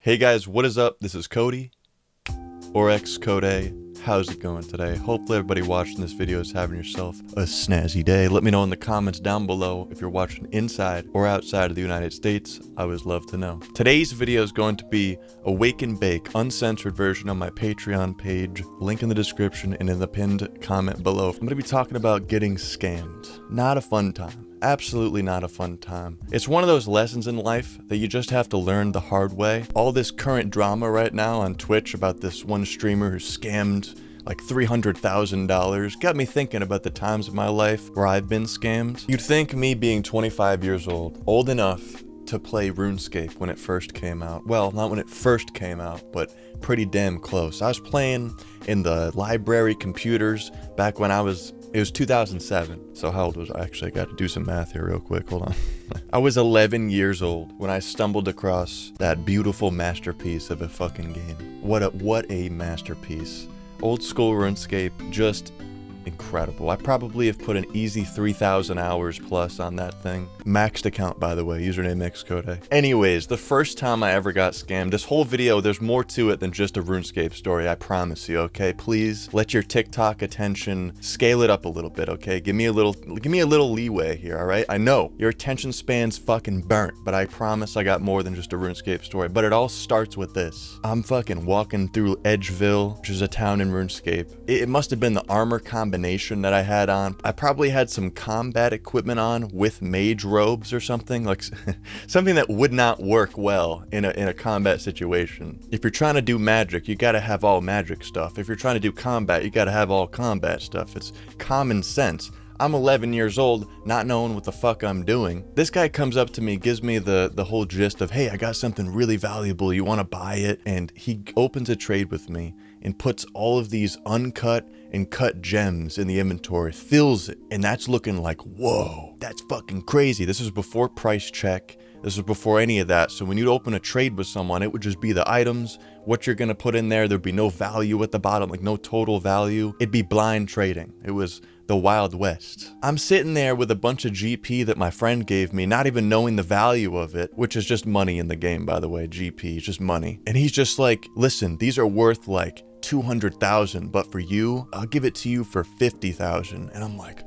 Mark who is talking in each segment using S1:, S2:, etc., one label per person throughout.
S1: Hey guys, what is up? This is Cody, or xCodeh. How's it going today? Hopefully everybody watching this video is having yourself a snazzy day. Let me know in the comments down below if you're watching inside or outside of the United States. I always love to know. Today's video is going to be a wake and bake, uncensored version on my Patreon page. Link in the description and in the pinned comment below. I'm going to be talking about getting scammed. Not a fun time. Absolutely not a fun time. It's one of those lessons in life that you just have to learn the hard way. All this current drama right now on Twitch about this one streamer who scammed like $300,000 got me thinking about the times of my life where I've been scammed. You'd think me being 25 years old enough to play RuneScape when it first came out. Well, not when it first came out, but pretty damn close. I was playing in the library computers back when it was 2007. So how old was I? Actually, I got to do some math here real quick. Hold on. I was 11 years old when I stumbled across that beautiful masterpiece of a fucking game. What a masterpiece. Old school RuneScape, just incredible. I probably have put an easy 3,000 hours plus on that thing. Maxed account, by the way, username xCodeh. Anyways, the first time I ever got scammed, this whole video, there's more to it than just a RuneScape story, I promise you, okay? Please let your TikTok attention scale it up a little bit, okay? Give me a little leeway here, all right? I know your attention span's fucking burnt, but I promise I got more than just a RuneScape story. But it all starts with this. I'm fucking walking through Edgeville, which is a town in RuneScape. It must have been the armor combination that I had on. I probably had some combat equipment on with mage robes or something, like something that would not work well in a combat situation. If you're trying to do magic, you gotta have all magic stuff. If you're trying to do combat, you gotta have all combat stuff. It's common sense. I'm 11 years old, not knowing what the fuck I'm doing. This guy comes up to me, gives me the whole gist of, hey, I got something really valuable, you wanna buy it? And he opens a trade with me and puts all of these uncut and cut gems in the inventory, fills it, and that's looking like, whoa, that's fucking crazy. This is before price check. This was before any of that. So when you'd open a trade with someone, it would just be the items, what you're gonna put in there. There'd be no value at the bottom, like no total value. It'd be blind trading. It was the Wild West. I'm sitting there with a bunch of GP that my friend gave me, not even knowing the value of it, which is just money in the game, by the way. GP is just money. And he's just like, listen, these are worth like 200,000, but for you, I'll give it to you for 50,000. And I'm like,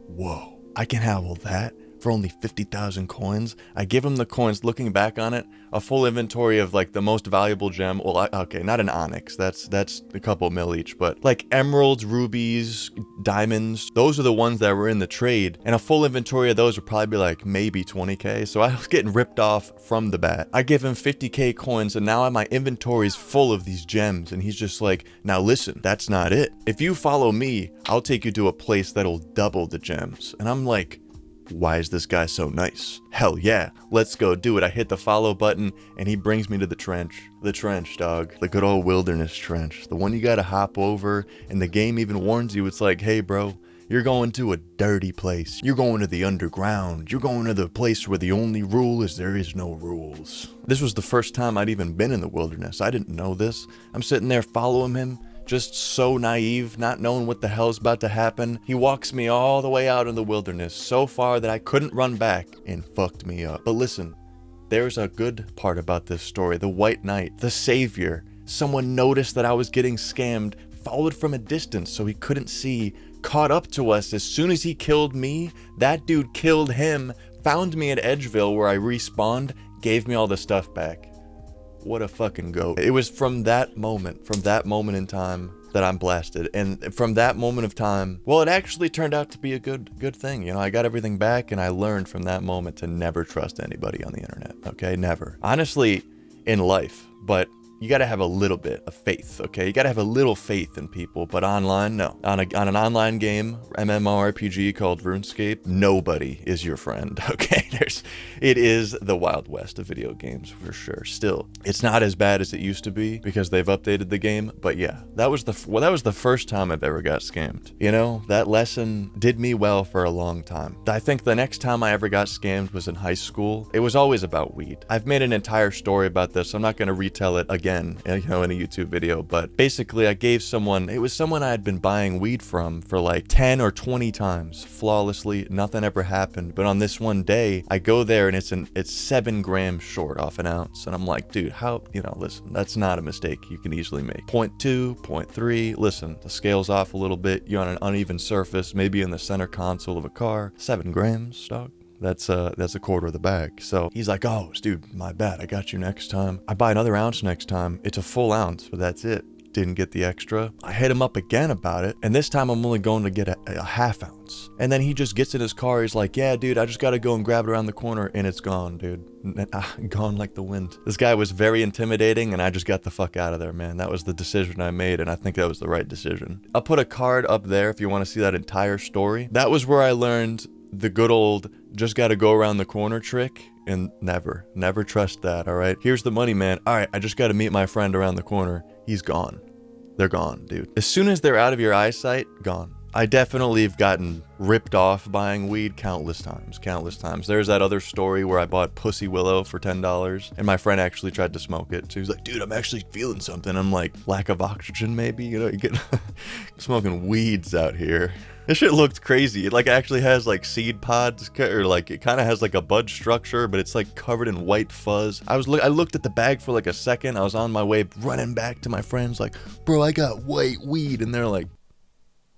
S1: whoa, I can have all that for only 50,000 coins. I give him the coins. Looking back on it, a full inventory of like the most valuable gem. Well, okay, not an onyx. That's a couple mil each, but like emeralds, rubies, diamonds. Those are the ones that were in the trade, and a full inventory of those would probably be like maybe 20k. So I was getting ripped off from the bat. I give him 50k coins, and now my inventory is full of these gems, and he's just like, now listen, that's not it. If you follow me, I'll take you to a place that'll double the gems. And I'm like, why is this guy so nice? Hell yeah, let's go do it. I hit the follow button and he brings me to the trench. The trench, dog. The good old wilderness trench. The one you gotta hop over, and the game even warns you. It's like, hey bro, you're going to a dirty place. You're going to the underground. You're going to the place where the only rule is there is no rules. This was the first time I'd even been in the wilderness. I didn't know this. I'm sitting there following him, just so naive, not knowing what the hell's about to happen. He walks me all the way out in the wilderness, so far that I couldn't run back, and fucked me up. But listen, there's a good part about this story. The White Knight, the savior. Someone noticed that I was getting scammed, followed from a distance so he couldn't see, caught up to us. As soon as he killed me, that dude killed him, found me at Edgeville where I respawned, gave me all the stuff back. What a fucking goat. It was from that moment in time that I'm blasted. And from that moment of time, well, it actually turned out to be a good thing. You know, I got everything back, and I learned from that moment to never trust anybody on the internet, okay? Never. Honestly, in life, but you gotta have a little bit of faith, okay? You gotta have a little faith in people, but online, no. On an online game, MMORPG called RuneScape, nobody is your friend, okay? It is the Wild West of video games, for sure. Still, it's not as bad as it used to be because they've updated the game, but yeah, that was the first time I've ever got scammed. You know, that lesson did me well for a long time. I think the next time I ever got scammed was in high school. It was always about weed. I've made an entire story about this. I'm not gonna retell it again again, you know, in a YouTube video. But basically I gave someone, it was someone I had been buying weed from for like 10 or 20 times flawlessly. Nothing ever happened. But on this one day, I go there and it's 7 grams short off an ounce. And I'm like, dude, how, you know, listen, that's not a mistake you can easily make. 0.2, 0.3, listen, the scale's off a little bit. You're on an uneven surface, maybe in the center console of a car. 7 grams, dog. That's a quarter of the bag. So he's like, oh, dude, my bad. I got you next time. I buy another ounce next time. It's a full ounce, but that's it. Didn't get the extra. I hit him up again about it. And this time I'm only going to get a half ounce. And then he just gets in his car. He's like, yeah, dude, I just got to go and grab it around the corner. And it's gone, dude. Gone like the wind. This guy was very intimidating and I just got the fuck out of there, man. That was the decision I made. And I think that was the right decision. I'll put a card up there if you want to see that entire story. That was where I learned the good old just got to go around the corner trick, and never trust that. All right, here's the money, man. All right, I just got to meet my friend around the corner. He's gone. They're gone, dude. As soon as they're out of your eyesight, gone. I definitely have gotten ripped off buying weed countless times. There's that other story where I bought Pussy Willow for $10 and my friend actually tried to smoke it. So he's like, dude, I'm actually feeling something. I'm like, lack of oxygen maybe, you know, you get smoking weeds out here. This shit looked crazy. It like actually has like seed pods, or like it kind of has like a bud structure, but it's like covered in white fuzz. I looked at the bag for like a second. I was on my way running back to my friends like, bro, I got white weed. And they're like,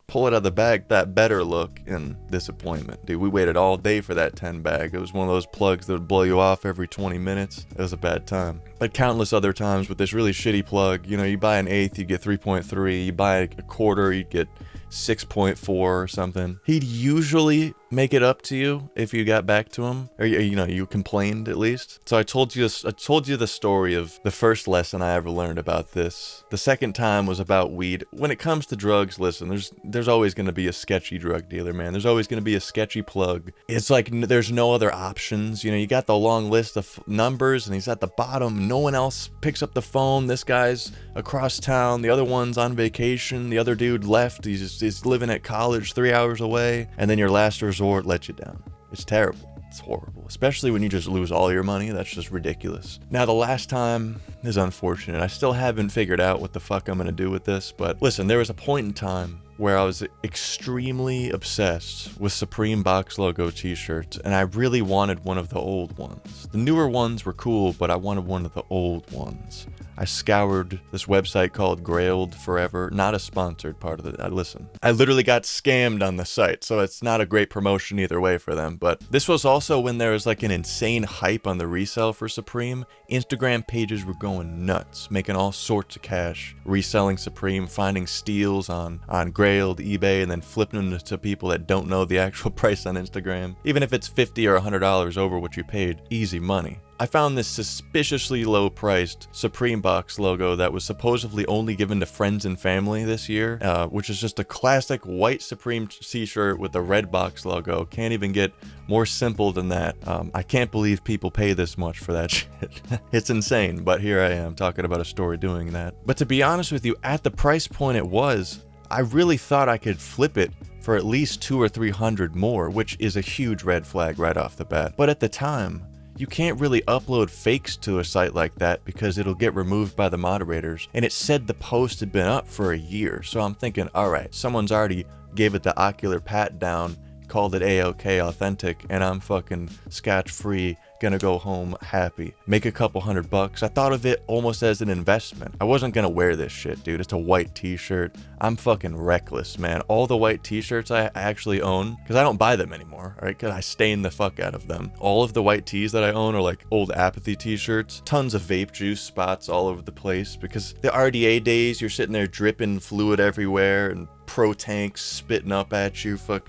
S1: pull it out of the bag, that better look, and disappointment. Dude, we waited all day for that 10 bag. It was one of those plugs that would blow you off every 20 minutes. It was a bad time. But countless other times with this really shitty plug, you know, you buy an eighth, you get 3.3. You buy a quarter, you get 6.4 or something. He'd usually make it up to you if you got back to him, or you know, you complained at least. So I told you the story of the first lesson I ever learned about this. The second time was about weed. When it comes to drugs, listen, there's always going to be a sketchy drug dealer, man. There's always going to be a sketchy plug. It's like there's no other options. You know, you got the long list of numbers and he's at the bottom. No one else picks up the phone. This guy's across town. The other one's on vacation. The other dude left. He's living at college 3 hours away. And then your last resort let you down. It's terrible. It's horrible, especially when you just lose all your money. That's just ridiculous. Now, the last time is unfortunate. I still haven't figured out what the fuck I'm gonna do with this, but listen, there was a point in time where I was extremely obsessed with Supreme box logo t-shirts, and I really wanted one of the old ones. The newer ones were cool, but I wanted one of the old ones. I scoured this website called Grailed Forever, not a sponsored part of it. Listen, I literally got scammed on the site, so it's not a great promotion either way for them. But this was also when there was like an insane hype on the resale for Supreme. Instagram pages were going nuts, making all sorts of cash, reselling Supreme, finding steals on Grailed, eBay, and then flipping them to people that don't know the actual price on Instagram. Even if it's $50 or $100 over what you paid, easy money. I found this suspiciously low-priced Supreme box logo that was supposedly only given to friends and family this year, which is just a classic white Supreme t-shirt with the red box logo. Can't even get more simple than that. I can't believe people pay this much for that shit. It's insane, but here I am talking about a story doing that. But to be honest with you, at the price point it was, I really thought I could flip it for at least $200 or $300 more, which is a huge red flag right off the bat. But at the time, you can't really upload fakes to a site like that because it'll get removed by the moderators. And it said the post had been up for a year. So I'm thinking, all right, someone's already gave it the ocular pat down, called it A-OK authentic, and I'm fucking scotch-free, gonna go home happy, make a couple $100. I thought of it almost as an investment. I wasn't gonna wear this shit, dude. It's a white t-shirt. I'm fucking reckless, man. All the white t-shirts I actually own, because I don't buy them anymore, all right, because I stain the fuck out of them. All of the white tees that I own are like old Apathy t-shirts, tons of vape juice spots all over the place, because the RDA days, you're sitting there dripping fluid everywhere, and pro tanks spitting up at you. Fuck,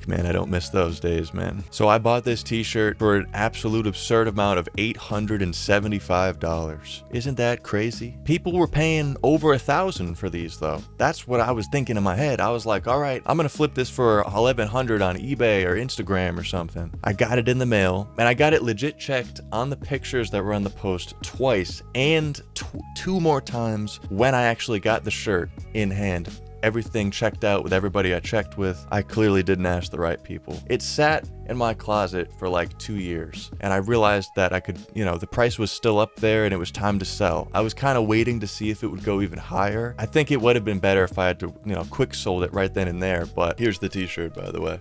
S1: man, I don't miss those days, man. So I bought this t-shirt for an absolute absurd amount of $875. Isn't that crazy? People were paying over $1,000 for these though. That's what I was thinking in my head. I was like, all right, I'm gonna flip this for $1,100 on eBay or Instagram or something. I got it in the mail, and I got it legit checked on the pictures that were on the post twice, and two more times when I actually got the shirt in hand. everything checked out with everybody I checked with. I clearly didn't ask the right people. It sat in my closet for like 2 years, and I realized that I could, you know, the price was still up there and it was time to sell. I was kind of waiting to see if it would go even higher. I think it would have been better if I had to, you know, quick sold it right then and there, but here's the t-shirt, by the way,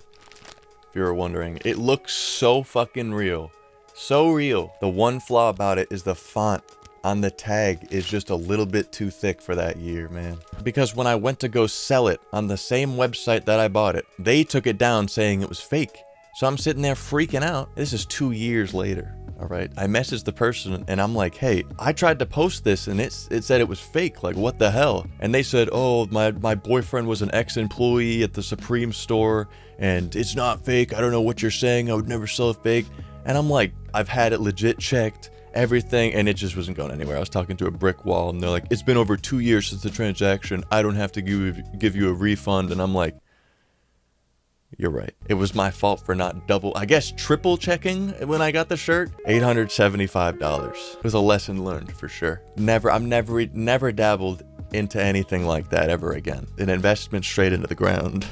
S1: if you were wondering. It looks so fucking real. So real. The one flaw about it is the font on the tag is just a little bit too thick for that year, man. Because when I went to go sell it on the same website that I bought it, they took it down saying it was fake. So I'm sitting there freaking out. This is 2 years later. All right. I messaged the person and I'm like, hey, I tried to post this and it said it was fake. Like, what the hell? And they said, oh, my boyfriend was an ex-employee at the Supreme store and it's not fake. I don't know what you're saying. I would never sell it fake. And I'm like, I've had it legit checked, everything, and it just wasn't going anywhere. I was talking to a brick wall and they're like, it's been over 2 years since the transaction. I don't have to give you a refund. And I'm like, you're right. It was my fault for not triple checking when I got the shirt. $875. It was a lesson learned for sure. I'm never dabbled into anything like that ever again. An investment straight into the ground.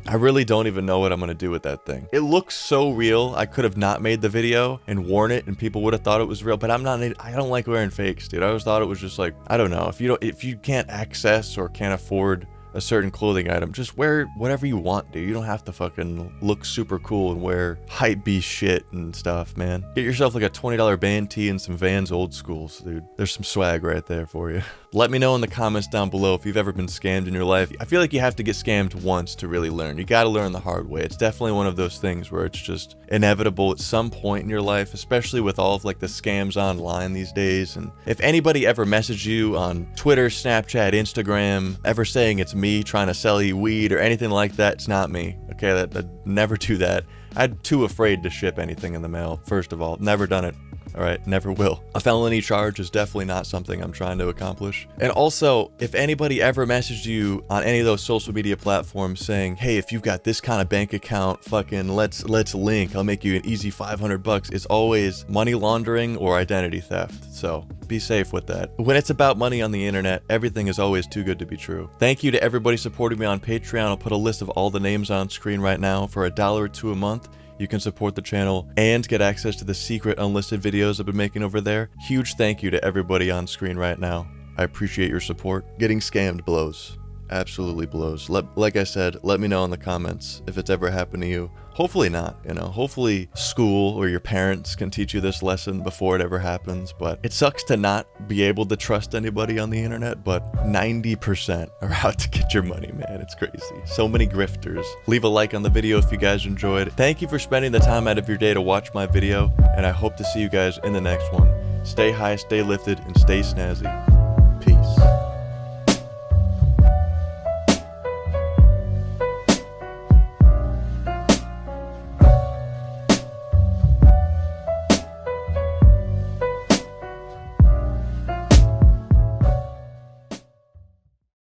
S1: I really don't even know what I'm gonna do with that thing. It looks so real. I could have not made the video and worn it and people would have thought it was real, but I don't like wearing fakes, dude. I always thought it was just like, I don't know, if you can't access or can't afford a certain clothing item, just wear whatever you want, dude. You don't have to fucking look super cool and wear hype beast shit and stuff, man. Get yourself like a $20 band tee and some Vans old schools, dude. There's some swag right there for you. Let me know in the comments down below if you've ever been scammed in your life. I feel like you have to get scammed once to really learn. You gotta learn the hard way. It's definitely one of those things where it's just inevitable at some point in your life, especially with all of like the scams online these days. And if anybody ever messaged you on Twitter, Snapchat, Instagram, ever saying it's me trying to sell you weed or anything like that, it's not me. Okay, I'd never do that. I'm too afraid to ship anything in the mail, first of all. Never done it. All right, never will. A felony charge is definitely not something I'm trying to accomplish. And also, if anybody ever messaged you on any of those social media platforms saying, hey, if you've got this kind of bank account, fucking let's link, I'll make you an easy $500, it's always money laundering or identity theft. So be safe with that. When it's about money on the internet, everything is always too good to be true. Thank you to everybody supporting me on Patreon. I'll put a list of all the names on screen right now. For $1 or $2 a month, you can support the channel and get access to the secret unlisted videos I've been making over there. Huge thank you to everybody on screen right now. I appreciate your support. Getting scammed blows. Absolutely blows. Like I said, let me know in the comments if it's ever happened to you. Hopefully not, you know. Hopefully school or your parents can teach you this lesson before it ever happens. But it sucks to not be able to trust anybody on the internet, but 90% are out to get your money, man. It's crazy. So many grifters. Leave a like on the video if you guys enjoyed. Thank you for spending the time out of your day to watch my video, and I hope to see you guys in the next one. Stay high, stay lifted, and stay snazzy. Peace.